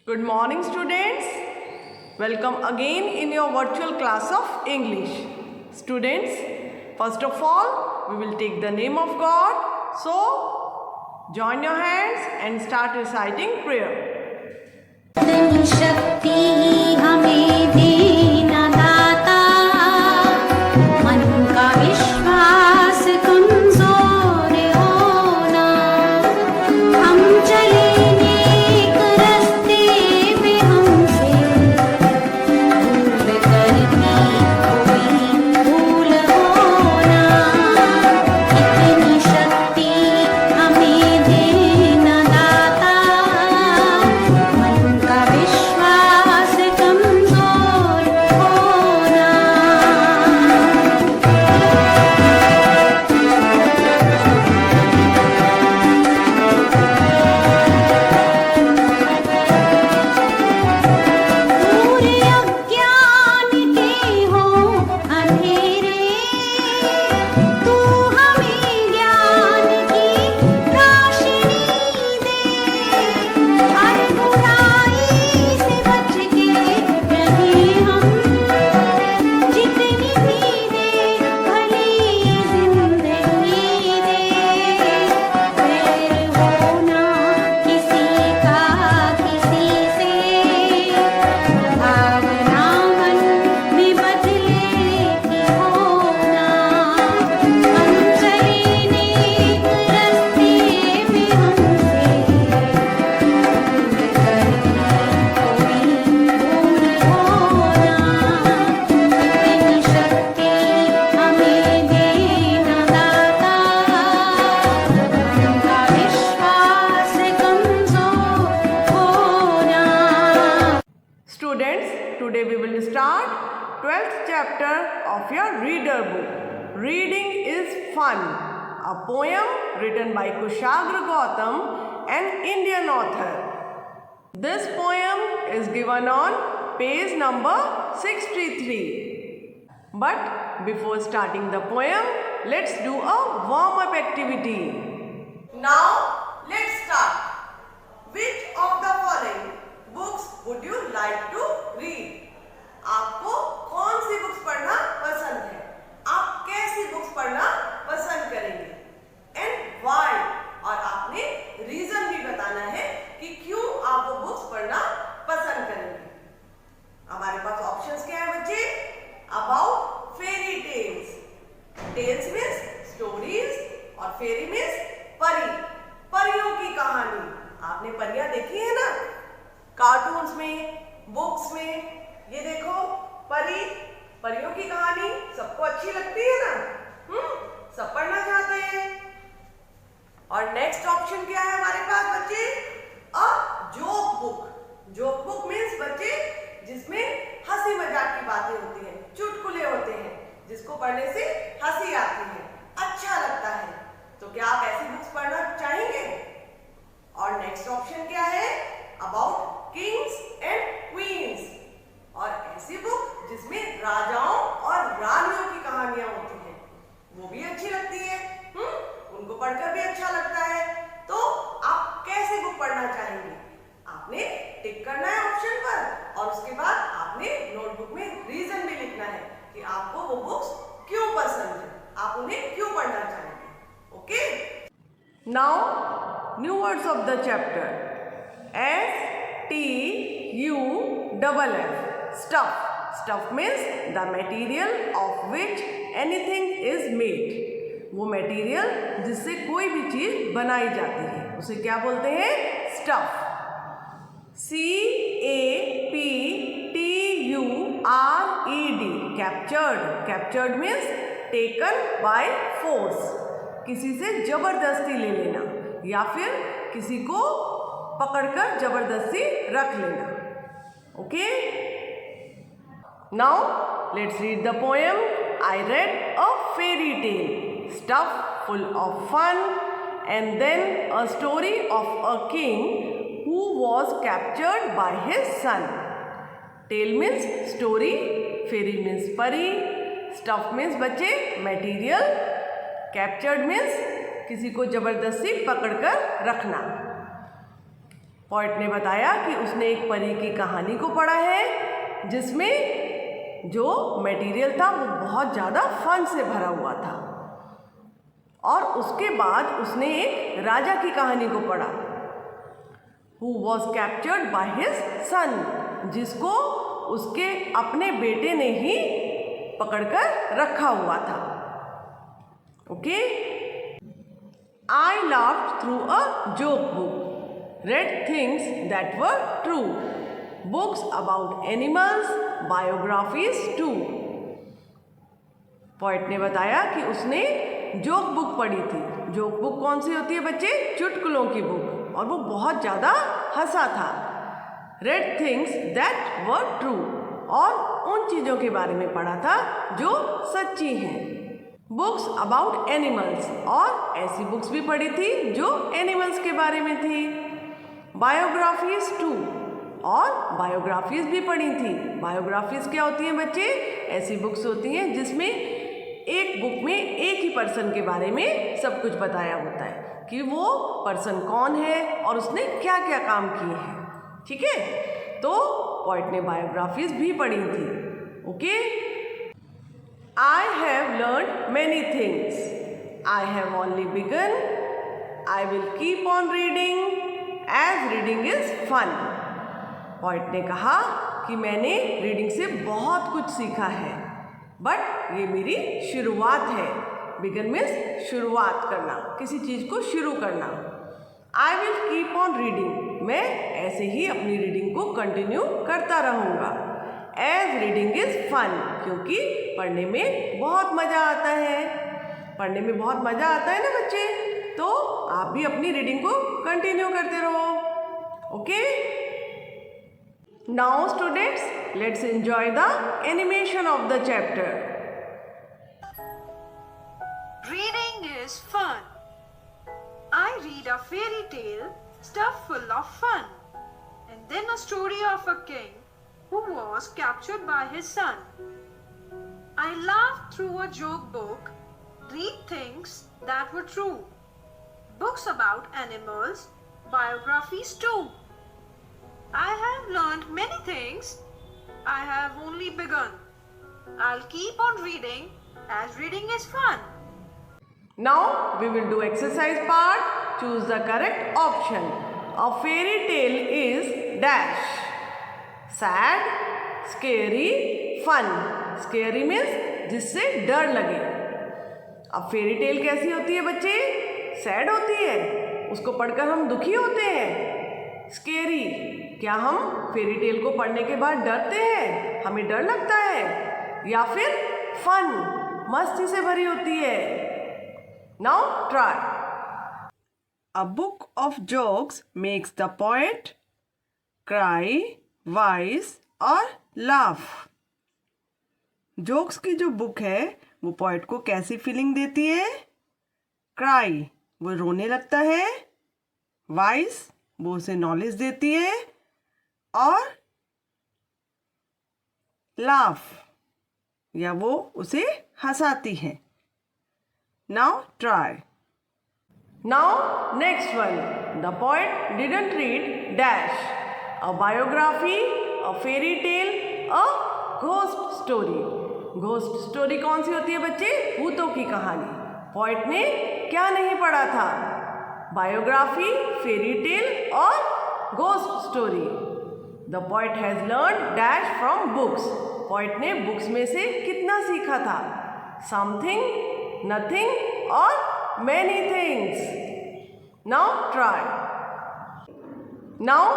Good morning, students. Welcome again in your virtual class of English. Students, first of all, we will take the name of God. So, join your hands and start reciting prayer. शक्ति हमें देना दाता, मन का विश्वास कमजोर होना, हम चले नेक रास्ते पे हमसे भूल करके कोई भूल होना, इतनी शक्ति हमें देना दाता, मन का विश्वास कमजोर होना। पूरे अज्ञान के हो अंधेरे, तू हमें ज्ञान की रोशनी दे, हर बुराई से बच के रहे हम, जितनी भी दे भली जिंदगी दे, वैर होना किसी का किसी से, भावना मन में बदले की होना, हम चले नेक रास्ते में हमसे भूल करके कोई भूल होना, इतनी शक्ति हमें देना दाता, उनका विश्वास कमजोर होना। Students, today we will start 12th chapter of your reader book. Reading is Fun, a poem written by Kushagra Gautam, an Indian author. This poem is given on page number 63. But before starting the poem, let's do a warm-up activity. Now, let's start. Which of the following books would you like to read? आपको कौन सी books पढ़ना पसंद है? आप कैसी books पढ़ना पसंद करेंगे? And why? और आपने रीजन भी बताना है कि क्यों आप वो बुक्स पढ़ना पसंद करेंगे। हमारे पास ऑप्शंस क्या है बच्चे? About fairy tales. Tales means stories और फेरी मीन्स परी, परियों की कहानी। आपने परियां देखी है ना, कार्टून्स में, बुक्स में। ये देखो परी, परियों की कहानी सबको अच्छी लगती है ना? सब पढ़ना चाहते हैं। और नेक्स्ट ऑप्शन क्या है हमारे पास बच्चे? A joke book. Joke book means बच्चे जिसमें हंसी मजाक की बातें होती हैं, चुटकुले होते हैं, जिसको पढ़ने से हंसी आती है, अच्छा लगता है। तो क्या आप ऐसी बुक्स पढ़ना चाहेंगे? और नेक्स्ट ऑप्शन क्या है? About Kings and queen's. और ऐसी बुक जिसमें राजाओं और रानियों की कहानियां होती हैं, वो भी अच्छी लगती है। उनको पढ़कर भी अच्छा लगता है। तो आप कैसी बुक पढ़ना चाहेंगे? आपने टिक करना है ऑप्शन पर, और उसके बाद आपने नोटबुक में रीजन भी लिखना है कि आपको वो बुक्स क्यों पसंद है, आप उन्हें क्यों पढ़ना चाहेंगे। Okay? Now new words of the chapter. STUFF, stuff. Stuff means the material of which anything is made. वो मटेरियल जिससे कोई भी चीज बनाई जाती है, उसे क्या बोलते हैं? Stuff. CAPTURED, captured. Captured means taken by force, किसी से जबरदस्ती ले लेना या फिर किसी को पकड़कर जबरदस्ती रख लेना। Okay? Now let's read the poem. I read a fairy tale, stuff full of fun, and then a story of a king who was captured by his son. Tale means story, fairy means pari, stuff means बच्चे material, captured means किसी को जबरदस्ती पकड़कर रखना। Poet ने बताया कि उसने एक परी की कहानी को पढ़ा है जिसमें जो मटेरियल था वो बहुत ज़्यादा फन से भरा हुआ था। और उसके बाद उसने एक राजा की कहानी को पढ़ा, who was captured by his son, जिसको उसके अपने बेटे ने ही पकड़कर रखा हुआ था। Okay, I laughed through a joke book, read things that were true, books about animals, biographies too. Poet ने बताया कि उसने जोक बुक पढ़ी थी। जोक बुक कौन सी होती है बच्चे? चुटकुलों की बुक, और वो बहुत ज़्यादा हंसा था। read things that were true, और उन चीज़ों के बारे में पढ़ा था जो सच्ची हैं। बुक्स अबाउट एनिमल्स, और ऐसी बुक्स भी पढ़ी थी जो एनिमल्स के बारे में थी। बायोग्राफीज टू, और बायोग्राफीज भी पढ़ी थी। बायोग्राफीज क्या होती हैं बच्चे? ऐसी बुक्स होती हैं जिसमें एक बुक में एक ही पर्सन के बारे में सब कुछ बताया होता है कि वो पर्सन कौन है और उसने क्या क्या काम किए हैं। ठीक है, तो पोएट ने बायोग्राफीज भी पढ़ी थी। Okay, I have learned many things, I have only begun, I will keep on reading, as reading is fun. Poet ने कहा कि मैंने रीडिंग से बहुत कुछ सीखा है, बट ये मेरी शुरुआत है। बिगन मीन्स शुरुआत करना, किसी चीज़ को शुरू करना। आई विल कीप ऑन रीडिंग, मैं ऐसे ही अपनी रीडिंग को कंटिन्यू करता रहूँगा। एज रीडिंग इज फन, क्योंकि पढ़ने में बहुत मज़ा आता है। पढ़ने में बहुत मज़ा आता है ना बच्चे, तो आप भी अपनी रीडिंग को कंटिन्यू करते रहो। Okay, now students, let's enjoy the animation of the chapter. Reading is fun. I read a fairy tale stuffed full of fun, and then a story of a king who was captured by his son. I laughed through a joke book, read things that were true, books about animals, biographies too. I have learned many things. I have only begun. I'll keep on reading as reading is fun. Now we will do exercise part. Choose the correct option. A fairy tale is dash. Sad, scary, fun. Scary means जिससे डर लगे। अब fairy tale कैसी होती है बच्चे? Sad होती है, उसको पढ़कर हम दुखी होते हैं। स्केरी, क्या हम फेरी टेल को पढ़ने के बाद डरते हैं? हमें डर लगता है। या फिर फन, मस्ती से भरी होती है। Now try. A book of jokes makes the poet cry, wise or laugh. Jokes की जो बुक है वो पोएट को कैसी फीलिंग देती है? क्राई, वो रोने लगता है। वाइज, वो उसे नॉलेज देती है। और लाफ, या वो उसे हंसाती है। Now try. Now next one. The poet didn't read dash. A biography, a fairy tale, a ghost story. Ghost story कौन सी होती है बच्चे? भूतों की कहानी। पोएट ने क्या नहीं पढ़ा था? बायोग्राफी, फेरी टेल और ghost story. The poet has learn dash from books. Poet ने बुक्स में से कितना सीखा था? समथिंग, नथिंग और many things. Now try. Now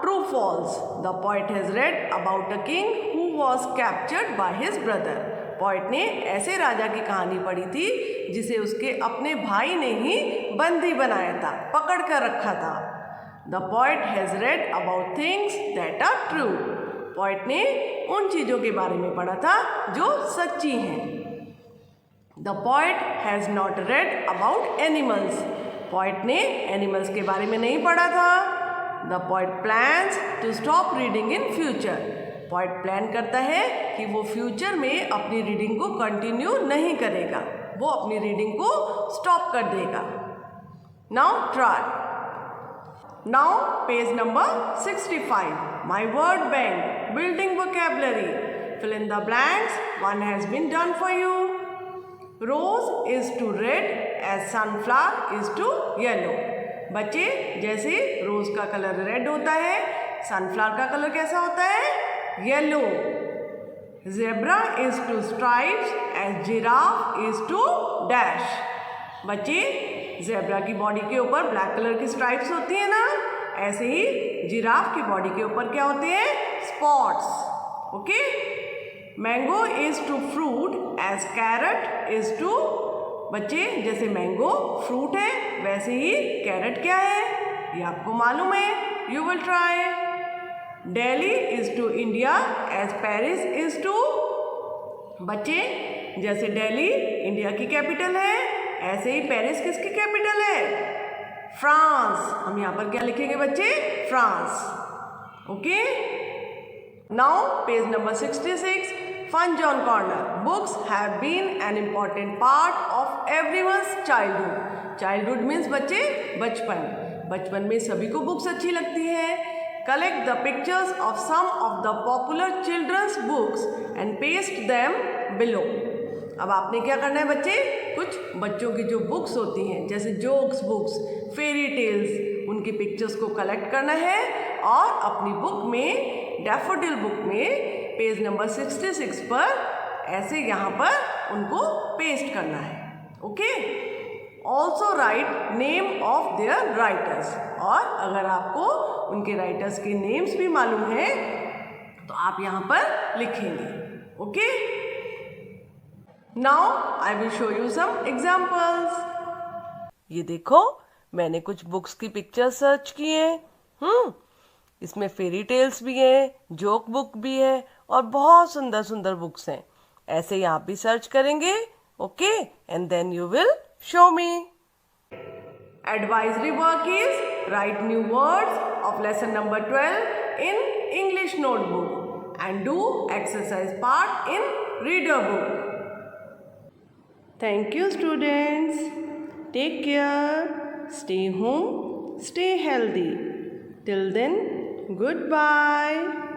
true false. The poet has read about a king who was captured by his brother. Poet ने ऐसे राजा की कहानी पढ़ी थी जिसे उसके अपने भाई ने ही बंदी बनाया था, पकड़ कर रखा था। The poet has read about things that are true. Poet ने उन चीज़ों के बारे में पढ़ा था जो सच्ची हैं। The poet has not read about animals. Poet ने एनिमल्स के बारे में नहीं पढ़ा था। The poet plans to stop reading in future. Poet plan करता है कि वो फ्यूचर में अपनी रीडिंग को कंटिन्यू नहीं करेगा, वो अपनी रीडिंग को स्टॉप कर देगा। Now try. Now page number 65. My word bank. Building vocabulary. Fill in the blanks. One has been done for you. Rose is to red as sunflower is to yellow. बच्चे जैसे रोज का colour red होता है, sunflower का colour कैसा होता है? Yellow. Zebra is to stripes as giraffe is to dash. बच्चे जेब्रा की बॉडी के ऊपर ब्लैक कलर की स्ट्राइप्स होती है ना, ऐसे ही जिराफ की बॉडी के ऊपर क्या होते हैं? Spots. Okay. Mango is to fruit as carrot is to. बच्चे जैसे मैंगो फ्रूट है वैसे ही कैरेट क्या है? ये आपको मालूम है. You will try. Delhi is to India as Paris is to. बच्चे जैसे दिल्ली इंडिया की कैपिटल है ऐसे ही पेरिस किसकी कैपिटल है? फ्रांस. हम यहाँ पर क्या लिखेंगे बच्चे? France. Okay. Now page number 66. Fun John Corner. Books have been an important part of everyone's childhood. Childhood means बच्चे बचपन. बचपन में सभी को बुक्स अच्छी लगती है. Collect the pictures of some of the popular children's books and paste them below. अब आपने क्या करना है बच्चे? कुछ बच्चों की जो बुक्स होती हैं जैसे जोक्स बुक्स, फेरी टेल्स, उनकी पिक्चर्स को कलेक्ट करना है और अपनी बुक में, डैफोडिल बुक में पेज नंबर 66 पर ऐसे यहाँ पर उनको पेस्ट करना है. Okay. Also write name of their writers. और अगर आपको उनके राइटर्स के नेम्स भी मालूम है तो आप यहाँ पर लिखेंगे. Okay. Now I will show you some examples. ये देखो मैंने कुछ बुक्स की पिक्चर सर्च की है. इसमें फेरी टेल्स भी हैं, जोक बुक भी है और बहुत सुंदर सुंदर बुक्स हैं. ऐसे ही आप भी सर्च करेंगे. Okay. And then you will show me. Advisory work is write new words of lesson number 12 in English notebook and do exercise part in reader book. Thank you students. Take care. Stay home. Stay healthy. Till then, goodbye.